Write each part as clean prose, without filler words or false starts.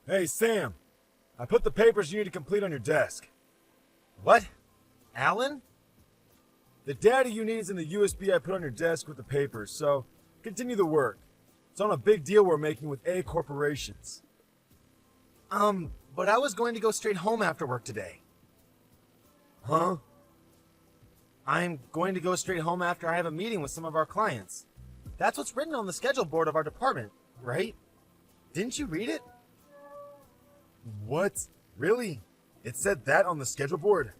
Hey, Sam. I put the papers you need to complete on your desk. What? Alan? The data you need is in the USB I put on your desk with the papers, so continue the work. It's on a big deal we're making with A corporations. But I was going to go straight home after work today. Huh? I'm going to go straight home after I have a meeting with some of our clients. That's what's written on the schedule board of our department, right? Didn't you read it? What? Really? It said that on the schedule board?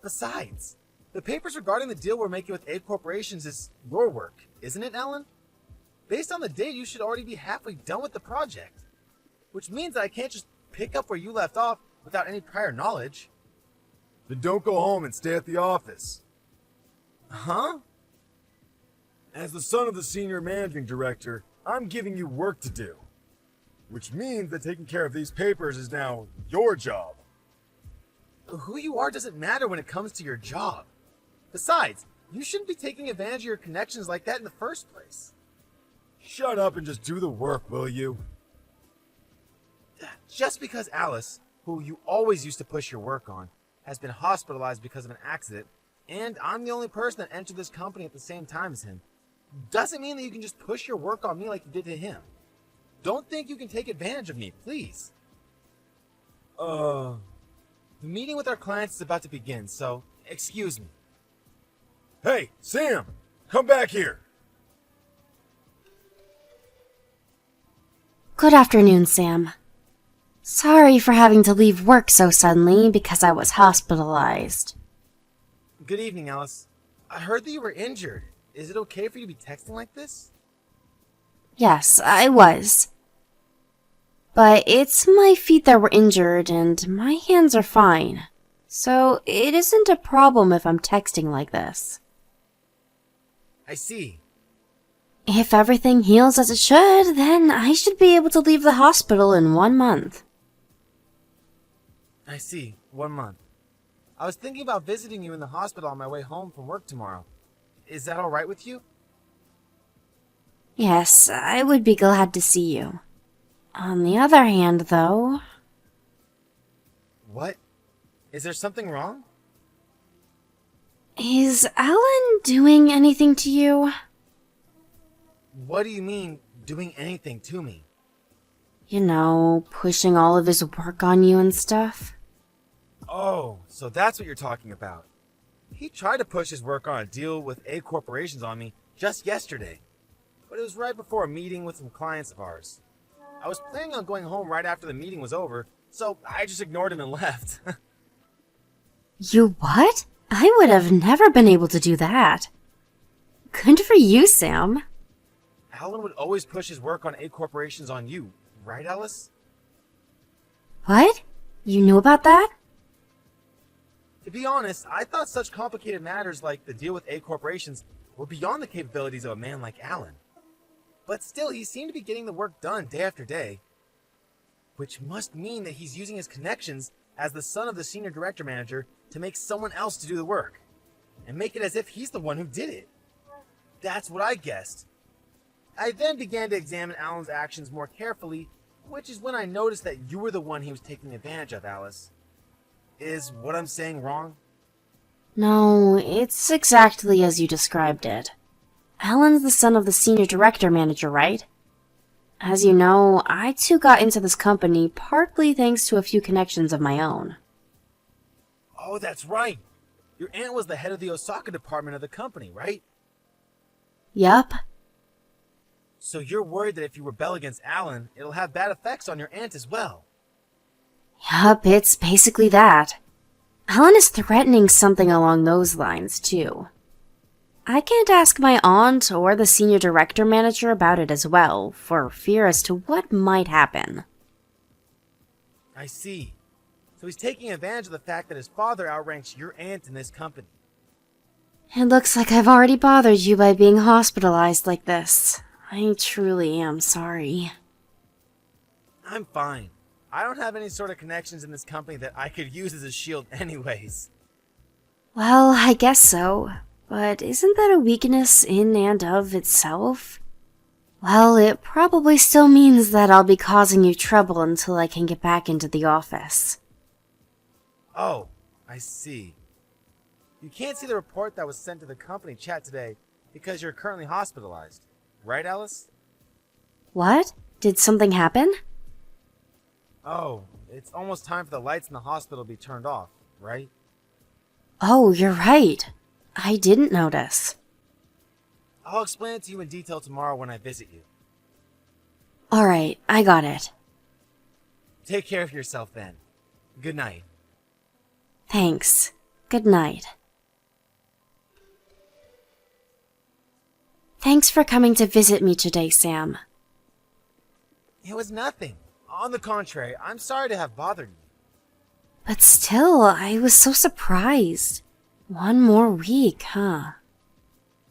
Besides, the papers regarding the deal we're making with A corporations is your work, isn't it, Alan? Based on the date, you should already be halfway done with the project. Which means that I can't just pick up where you left off without any prior knowledge. Then don't go home and stay at the office. Huh? As the son of the senior managing director, I'm giving you work to do. Which means that taking care of these papers is now your job. Who you are doesn't matter when it comes to your job. Besides, you shouldn't be taking advantage of your connections like that in the first place. Shut up and just do the work, will you? Just because Alice, who you always used to push your work on, has been hospitalized because of an accident, and I'm the only person that entered this company at the same time as him, doesn't mean that you can just push your work on me like you did to him. Don't think you can take advantage of me, please. The meeting with our clients is about to begin, so excuse me. Hey, Sam! Come back here! Good afternoon, Sam. Sorry for having to leave work so suddenly because I was hospitalized. Good evening, Alice. I heard that you were injured. Is it okay for you to be texting like this? Yes, I was. But it's my feet that were injured and my hands are fine. So it isn't a problem if I'm texting like this. I see. If everything heals as it should, then I should be able to leave the hospital in 1 month. I see. 1 month. I was thinking about visiting you in the hospital on my way home from work tomorrow. Is that all right with you? Yes, I would be glad to see you. On the other hand, though... What? Is there something wrong? Is Alan doing anything to you? What do you mean, doing anything to me? You know, pushing all of his work on you and stuff? Oh, so that's what you're talking about. He tried to push his work on a deal with A corporations on me just yesterday. But it was right before a meeting with some clients of ours. I was planning on going home right after the meeting was over, so I just ignored him and left. You what? I would have never been able to do that. Good for you, Sam. Alan would always push his work on A corporations on you, right, Alice? What? You knew about that? To be honest, I thought such complicated matters like the deal with A corporations were beyond the capabilities of a man like Alan. But still, he seemed to be getting the work done day after day. Which must mean that he's using his connections as the son of the senior director manager to make someone else to do the work. And make it as if he's the one who did it. That's what I guessed. I then began to examine Alan's actions more carefully, which is when I noticed that you were the one he was taking advantage of, Alice. Is what I'm saying wrong? No, it's exactly as you described it. Alan's the son of the senior director manager, right? As you know, I too got into this company partly thanks to a few connections of my own. Oh, that's right. Your aunt was the head of the Osaka department of the company, right? Yup. So you're worried that if you rebel against Alan, it'll have bad effects on your aunt as well. Yup, it's basically that. Alan is threatening something along those lines, too. I can't ask my aunt or the senior director manager about it as well, for fear as to what might happen. I see. So he's taking advantage of the fact that his father outranks your aunt in this company. It looks like I've already bothered you by being hospitalized like this. I truly am sorry. I'm fine. I don't have any sort of connections in this company that I could use as a shield anyways. Well, I guess so. But isn't that a weakness in and of itself? Well, it probably still means that I'll be causing you trouble until I can get back into the office. Oh, I see. You can't see the report that was sent to the company chat today because you're currently hospitalized. Right, Alice? What? Did something happen? Oh, it's almost time for the lights in the hospital to be turned off, right? Oh, you're right. I didn't notice. I'll explain it to you in detail tomorrow when I visit you. Alright, I got it. Take care of yourself then. Good night. Thanks. Good night. Thanks for coming to visit me today, Sam. It was nothing. On the contrary, I'm sorry to have bothered you. But still, I was so surprised. 1 more week, huh?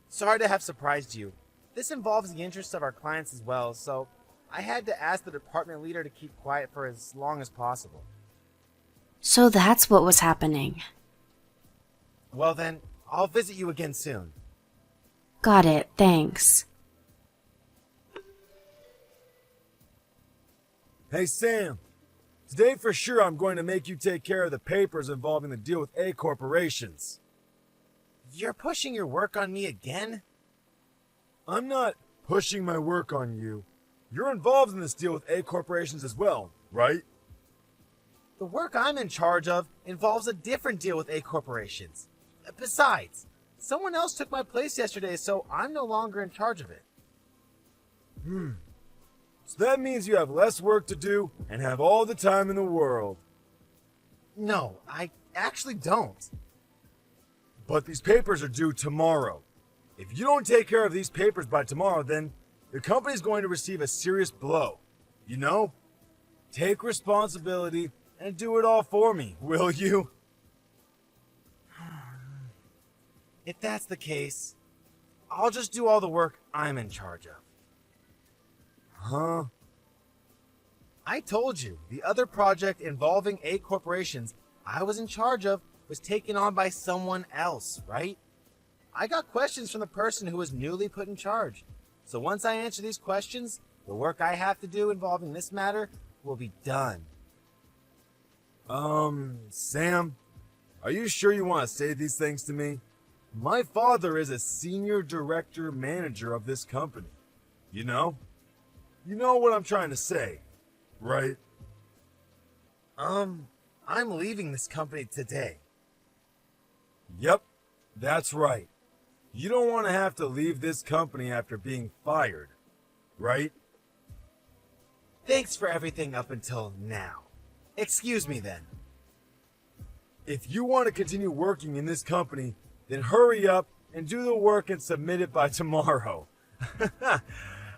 Sorry to have surprised you. This involves the interests of our clients as well, so I had to ask the department leader to keep quiet for as long as possible. So that's what was happening. Well then, I'll visit you again soon. Got it, thanks. Hey, Sam. Today for sure I'm going to make you take care of the papers involving the deal with A corporations. You're pushing your work on me again? I'm not pushing my work on you. You're involved in this deal with A corporations as well, right? The work I'm in charge of involves a different deal with A corporations. Besides, someone else took my place yesterday, so I'm no longer in charge of it. So that means you have less work to do and have all the time in the world. No, I actually don't. But these papers are due tomorrow. If you don't take care of these papers by tomorrow, then the company's going to receive a serious blow. You know? Take responsibility and do it all for me, will you? If that's the case, I'll just do all the work I'm in charge of. Huh? I told you, the other project involving A corporations I was in charge of was taken on by someone else, right? I got questions from the person who was newly put in charge. So once I answer these questions, the work I have to do involving this matter will be done. Sam, are you sure you want to say these things to me? My father is a senior director manager of this company. You know? You know what I'm trying to say, right? I'm leaving this company today. Yep, that's right. You don't want to have to leave this company after being fired, right? Thanks for everything up until now. Excuse me then. If you want to continue working in this company, then hurry up and do the work and submit it by tomorrow.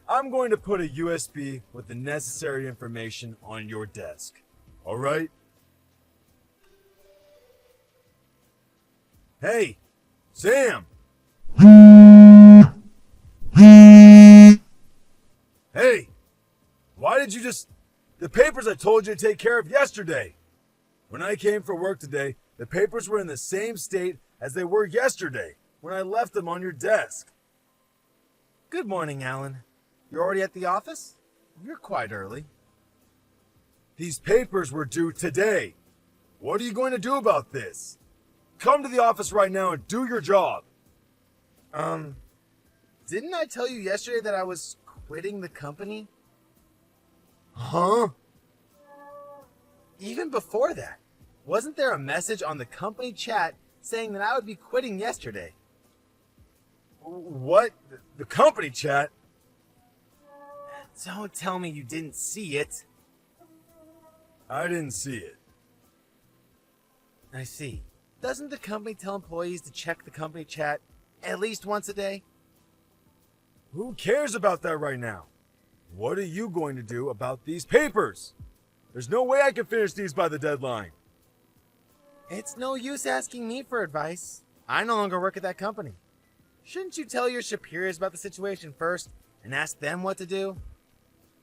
I'm going to put a USB with the necessary information on your desk. All right? Hey, Sam! Hey! Why did you just... The papers I told you to take care of yesterday! When I came for work today, the papers were in the same state as they were yesterday, when I left them on your desk. Good morning, Alan. You're already at the office? You're quite early. These papers were due today. What are you going to do about this? Come to the office right now and do your job. Didn't I tell you yesterday that I was quitting the company? Huh? Even before that, wasn't there a message on the company chat saying that I would be quitting yesterday? What? The company chat? Don't tell me you didn't see it. I didn't see it. I see. Doesn't the company tell employees to check the company chat at least once a day? Who cares about that right now? What are you going to do about these papers? There's no way I can finish these by the deadline. It's no use asking me for advice. I no longer work at that company. Shouldn't you tell your superiors about the situation first and ask them what to do?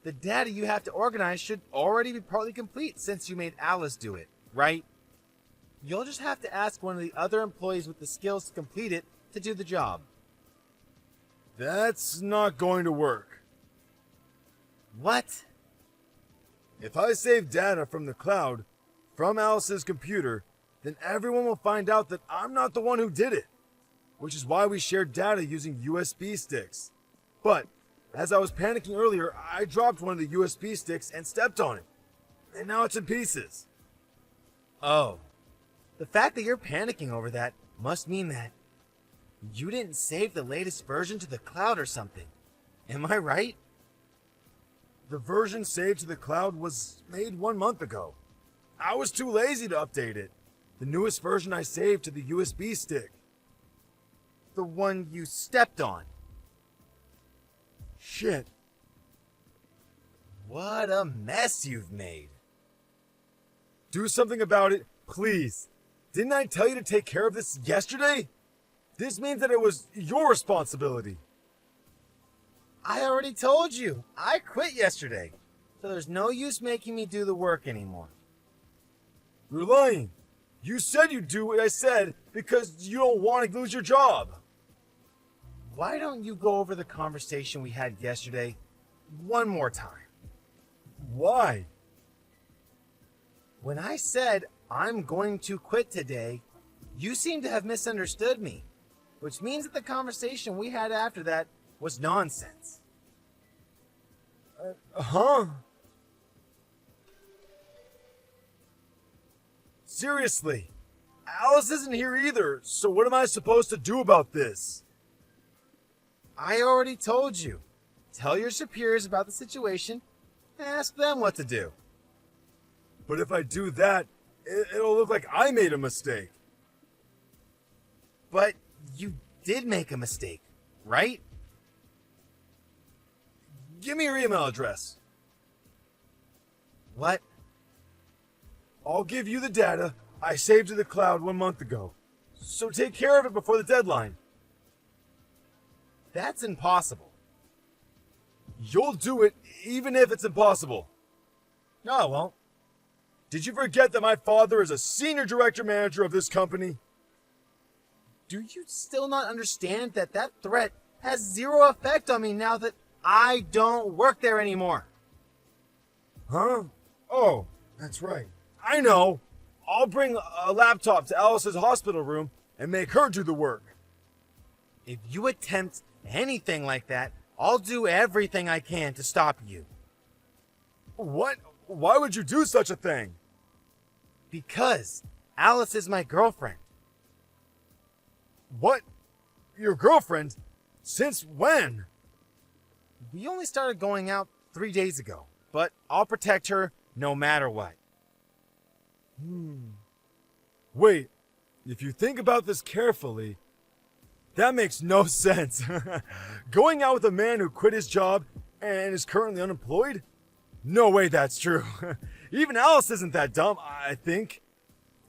The data you have to organize should already be partly complete since you made Alice do it, right? You'll just have to ask one of the other employees with the skills to complete it to do the job. That's not going to work. What? If I save data from the cloud, from Alice's computer, then everyone will find out that I'm not the one who did it. Which is why we shared data using USB sticks. But, as I was panicking earlier, I dropped one of the USB sticks and stepped on it. And now it's in pieces. Oh. The fact that you're panicking over that must mean that you didn't save the latest version to the cloud or something. Am I right? The version saved to the cloud was made 1 month ago. I was too lazy to update it. The newest version I saved to the USB stick. The one you stepped on. Shit. What a mess you've made. Do something about it, please. Didn't I tell you to take care of this yesterday? This means that it was your responsibility. I already told you. I quit yesterday. So there's no use making me do the work anymore. You're lying. You said you'd do what I said because you don't want to lose your job. Why don't you go over the conversation we had yesterday one more time? Why? When I said I'm going to quit today, you seem to have misunderstood me, which means that the conversation we had after that was nonsense. Huh? Seriously, Alice isn't here either, so what am I supposed to do about this? I already told you. Tell your superiors about the situation and ask them what to do. But if I do that, it'll look like I made a mistake. But you did make a mistake, right? Give me your email address. What? I'll give you the data I saved to the cloud 1 month ago. So take care of it before the deadline. That's impossible. You'll do it even if it's impossible. No, I won't. Did you forget that my father is a senior director manager of this company? Do you still not understand that that threat has zero effect on me now that I don't work there anymore? Huh? Oh, that's right. I know. I'll bring a laptop to Alice's hospital room and make her do the work. If you attempt anything like that, I'll do everything I can to stop you. What? Why would you do such a thing? Because Alice is my girlfriend. What? Your girlfriend? Since when? We only started going out 3 days ago, but I'll protect her no matter what. Wait, if you think about this carefully, that makes no sense. Going out with a man who quit his job and is currently unemployed? No way that's true. Even Alice isn't that dumb, I think.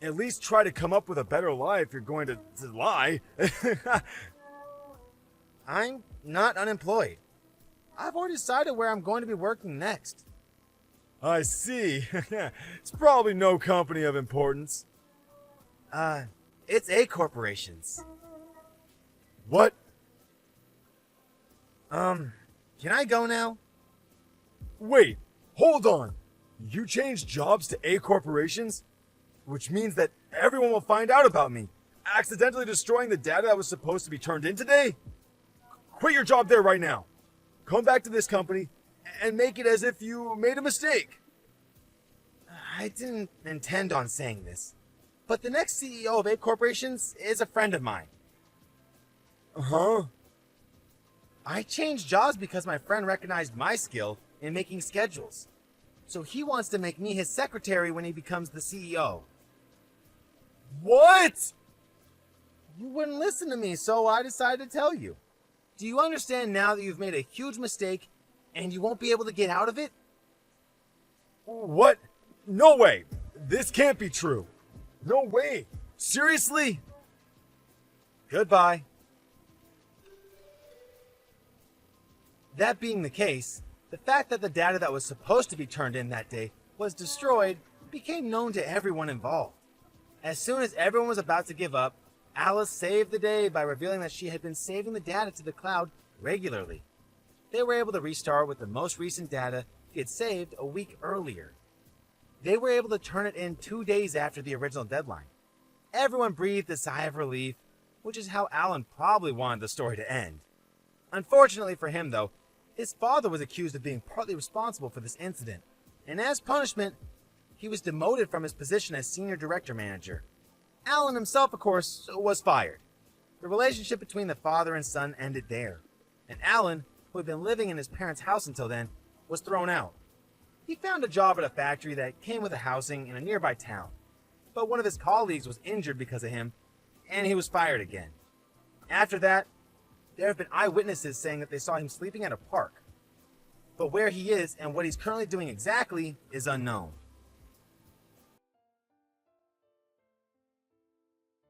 At least try to come up with a better lie if you're going to lie. I'm not unemployed. I've already decided where I'm going to be working next. I see. It's probably no company of importance. It's A corporations. What? Can I go now? Wait, hold on. You changed jobs to A corporations? Which means that everyone will find out about me, accidentally destroying the data that was supposed to be turned in today? Quit your job there right now. Come back to this company and make it as if you made a mistake. I didn't intend on saying this, but the next CEO of A corporations is a friend of mine. Huh? I changed jobs because my friend recognized my skill in making schedules. So he wants to make me his secretary when he becomes the CEO. What? You wouldn't listen to me, so I decided to tell you. Do you understand now that you've made a huge mistake and you won't be able to get out of it? What? No way. This can't be true. No way. Seriously? Goodbye. That being the case, the fact that the data that was supposed to be turned in that day was destroyed became known to everyone involved. As soon as everyone was about to give up, Alice saved the day by revealing that she had been saving the data to the cloud regularly. they were able to restart with the most recent data he had saved a week earlier. They were able to turn it in 2 days after the original deadline. Everyone breathed a sigh of relief, which is how Alan probably wanted the story to end. Unfortunately for him, though, his father was accused of being partly responsible for this incident, and as punishment, he was demoted from his position as senior director manager. Alan himself, of course, was fired. The relationship between the father and son ended there, and Alan, who had been living in his parents' house until then, was thrown out. He found a job at a factory that came with a housing in a nearby town, but one of his colleagues was injured because of him, and he was fired again. After that, there have been eyewitnesses saying that they saw him sleeping at a park, but where he is and what he's currently doing exactly is unknown.